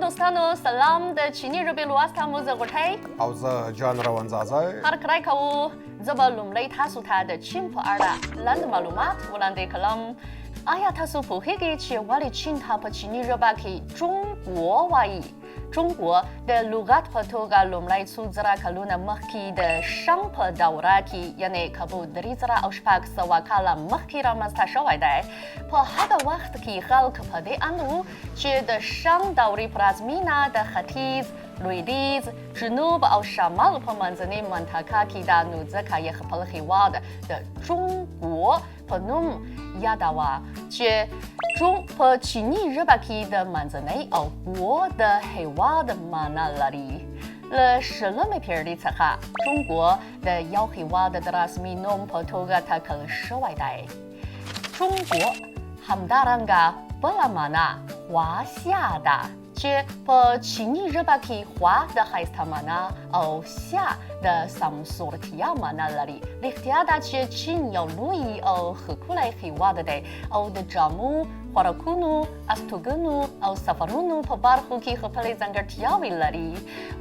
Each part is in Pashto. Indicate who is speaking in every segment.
Speaker 1: دوستانو سلام د چيني ژبې لوست مو زه غوټۍ
Speaker 2: او زه جان روانزازی
Speaker 1: هر کړای کوو زه به لومړی تاسو ته د چین په اړه لنډ معلومات وړاندې کړم آیا تاسو پوهیږئ چې ولې چین ته په چیني ژبه کې جونګو وایي جونګو د لغت په توګه لومړی څو زره کلونه مخکې د شنګ په دوره کې یعنې کابو 3000 کاله مخکې رامنځته شوی دی په هغه وخت کې خلک په دې اند وو چې د شنګ دورې پلازمینه د ختیځ لویدیځ جنوب او شمال په منځنۍ منطقه کې ده نو ځکه یې خپل هېواد د جونګو په نوم یادوه چې جون په چیني ژبه کې د منځنۍ او ګو د هېواد معنا لري له شلمې پېړۍ څخه جونګو د یو هېواد د رسمي نوم په توګه ټاکل شوی دی جونګو همدارنګه بله معنا خواښیا ده چې په چیني ژبه کې خوا د ښایسته معنا او سیا د سمسورتیا معنا لري رښتیا ده چې چین یو لوی او ښکلی هېواد دی او د جامو خوراکونو استوګنو او سفرونو په برخو کې خپلې ځانګړتیاوې لري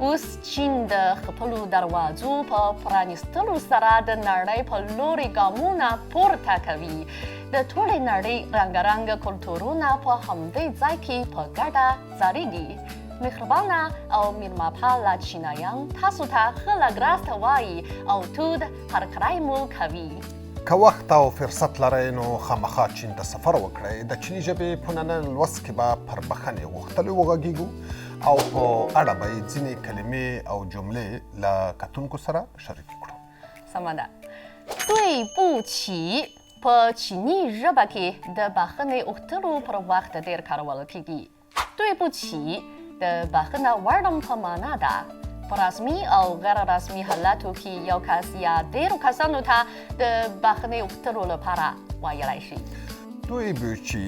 Speaker 1: اوس چین د خپلو دروازو په پرانیستلو سره د نړۍ په لوري ګامونه پورته کوي د ټولې نړۍ رنګارنګ کلتورونه په همدې ځای کې په ګډه ځارېږي مهربانه او میلمهپاله چینایان تاسو ته ښه لږ وایي او تود هرکلی مو کوي
Speaker 2: که وخت او فرصت لرئ نو خامخا چین ته سفر وکړئ د چیني ژبې په ننني لوست کې به پر بښنې غوښتل وغږیږو او په اړه به یې ځینې کلمې او جملې له کتونکو سره شریکې کړو
Speaker 1: سمه ده دوی بو چی په چیني ژبه کې د بښنې غوښتلو پر وخت ډېر کارول کیږي دوی بو چی د بښنه غواړم په معنا ده په رسمي او غیر رسمي حالاتو کې یو کس یا ډېرو کسانو ته د بښنې غوښتلو لپاره ویلی شي
Speaker 2: دوی بوچي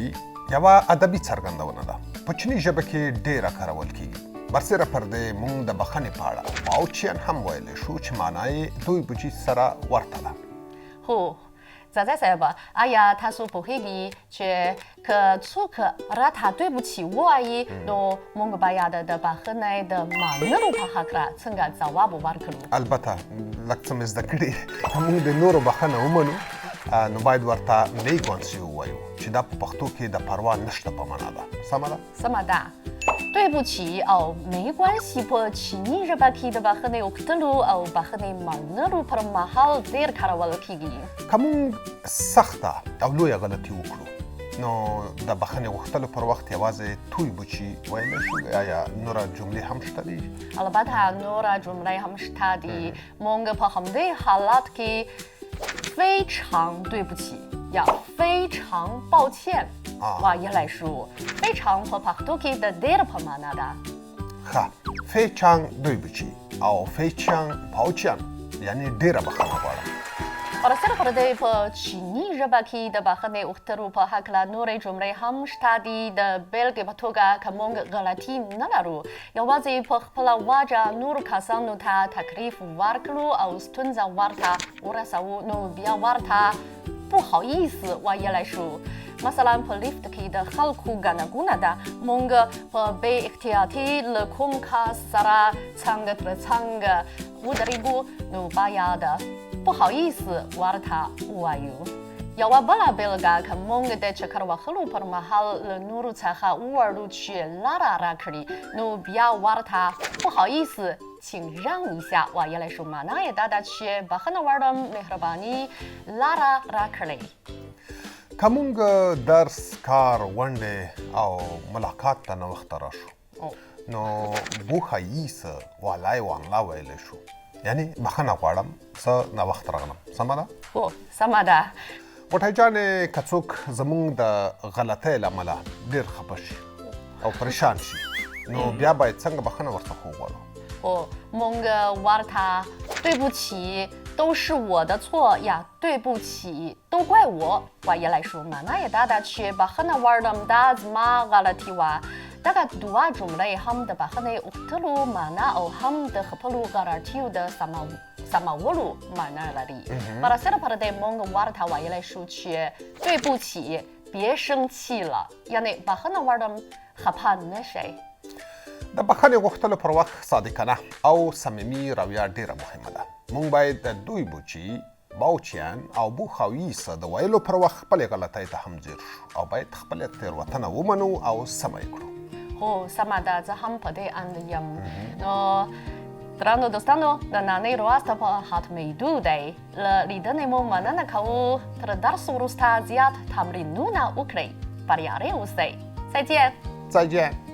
Speaker 2: یوه ادبي څرګندونه ده په چیني ژبه کې ډېره کارول کیږي برسېره پر دې موږ د بښنې په اړه باوچیان هم ویلی شو چې معنا یې دوی بوچي سره ورته ده
Speaker 1: هو زازی صاحب آیا تاسو پوهیږئ چې که څوک راته دوی بوچي ووایي نو موږ باید د بښنې د منلو په هکله څنګه ځواب ورکړو
Speaker 2: البته لږ څه مې زده کړي که موږ د نورو بښنه ومنو نو باید ورته میګوانسي ووایو چې دا په پښتو کې د پروا نشته په معنا ده سمه ده
Speaker 1: سمه ده对不起او没关系په چیني ژبه کې د بښنې غوښتلو او بښنې منلو پر مهال ډېر کارول کیږي
Speaker 2: که موږ سخته او لویه غلطي وکړو نو د بښنې غوښتلو پر وخت یوازې توی بوچي ویلی شو یا نوره جملې هم شته دي
Speaker 1: البته نوره جملې هم شته دي موږ په همدې حالت کې 非常对不起یا 非常抱歉ویلی شو 非常په پښتو کې د ډېر په معنا ده
Speaker 2: ښه 非常对不起او 非常抱歉یعنې ډېره بښنه غواړم
Speaker 1: برسېره پر دې په چیني ژبه کې د بښنې غوښتلو په هکله نورې جملې هم شته دي د بېلګې په توګه که موږ غلطي نه لرو یوازې په خپله وجه نورو کسانو ته تکلیف ورکړو او ستونزه ورته ورسوو نو بیا ورته 不好意思ویلی شو مثلا په لیفت کې د خلکو ګڼه ګوڼه ده موږ په بې احتیاطي له کوم کس سره څنګ تر څنګ ودرېږو نو باید 不好意思ورته ووایو یوه بله بېلګه که موږ د چکر وهلو پر مهال له نورو څخه وغواړو چې لاره راکړي نو بیا ورته 不好意思请让一下ویلی شو معنا یې دا ده چې بښنه غواړم مهرباني لاره راکړئ
Speaker 2: که موږ درس کار غونډې او ملاقات ته ناوخته راشو نو 不好意思我来晚了ویلی شو یعنی بښنه غواړم زه ناوخته راغلم سمه ده
Speaker 1: هو سمه ده
Speaker 2: غوټۍ جانې که څوک زموږ د غلطۍ له امله ډېر خفه شي او پریشان شي نو بیا باید څنګه بښنه ورڅخه وغواړو
Speaker 1: موږ ورته 对不起都是我的错呀对不起都怪我ویلی شو معنا یې دا ده چې بښنه غواړم دا زما غلطي وه دغه دوه جملې هم د بښنې غوښتلو معنا او هم د خپلو غلطیو د سمولو معنا لري برسېره پر دې موږ ورته ویلی شو چې 对不起别生气了یعنې بښنه غواړم خفه نه شئ
Speaker 2: د بښنې غوښتلو پر وخت صادقانه او صمیمي رویه ډیره مهمه ده. موږ باید د دوی بوچي، باوچیان او بوخاویسه د ویلو پر وخت خپلې غلطۍ ته هم ځیر شو او باید خپلې تېروتنه ومنو او سمه یې کړو.
Speaker 1: هو سمه ده، زه هم په دې اند یم. نو درنو دوستانو، د نننۍ لوست په ختمېدو دی. له لیدنې مو مننه کوو. تر درس وروسته زیات تمرینونه وکړئ. بریالي اوسئ.再见。
Speaker 2: 再见。